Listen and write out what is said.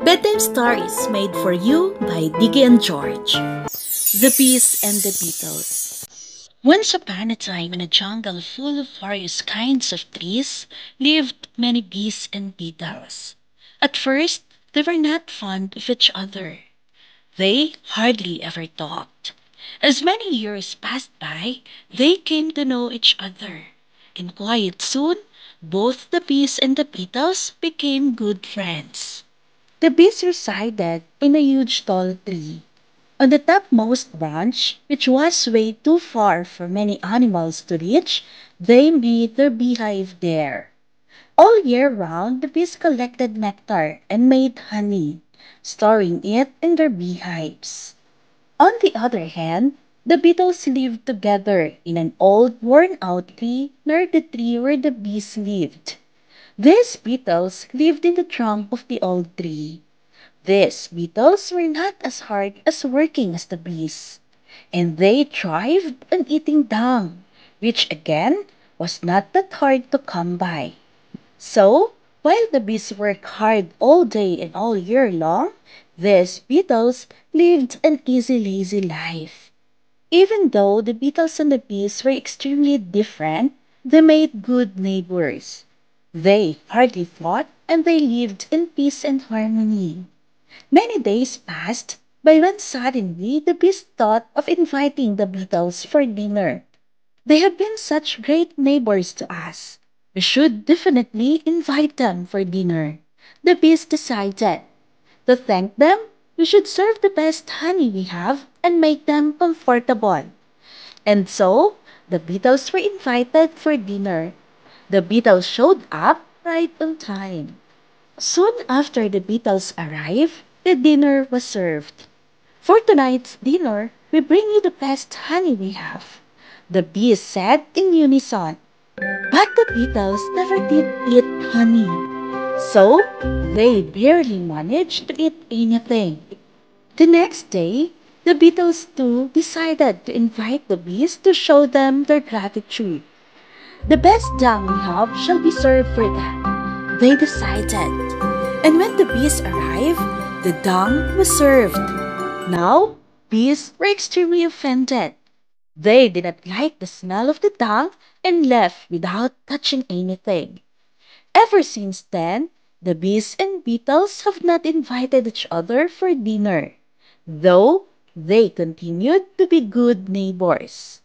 Bedtime Stories made for you by Diggy and George. The Bees and the Beetles. Once upon a time, in a jungle full of various kinds of trees, lived many bees and beetles. At first, they were not fond of each other. They hardly ever talked. As many years passed by, they came to know each other. And quite soon, both the bees and the beetles became good friends. The bees resided in a huge tall tree. On the topmost branch, which was way too far for many animals to reach, they made their beehive there. All year round, the bees collected nectar and made honey, storing it in their beehives. On the other hand, the beetles lived together in an old, worn-out tree near the tree where the bees lived. These beetles lived in the trunk of the old tree. These beetles were not as hard as working as the bees, and they thrived on eating dung, which again was not that hard to come by. So, while the bees worked hard all day and all year long, these beetles lived an easy, lazy life. Even though the beetles and the bees were extremely different, they made good neighbors. They hardly fought and they lived in peace and harmony. Many days passed by when suddenly the bees thought of inviting the beetles for dinner. They have been such great neighbors to us. We should definitely invite them for dinner. The bees decided. To thank them, we should serve the best honey we have and make them comfortable. And so, the beetles were invited for dinner. The beetles showed up right on time. Soon after the beetles arrived, the dinner was served. For tonight's dinner, we bring you the best honey we have, the bees said in unison. But the beetles never did eat honey, so they barely managed to eat anything. The next day, the beetles too decided to invite the bees to show them their gratitude. The best dung we have shall be served for them, they decided. And when the bees arrived, the dung was served. Now, bees were extremely offended. They did not like the smell of the dung and left without touching anything. Ever since then, the bees and beetles have not invited each other for dinner, though they continued to be good neighbors.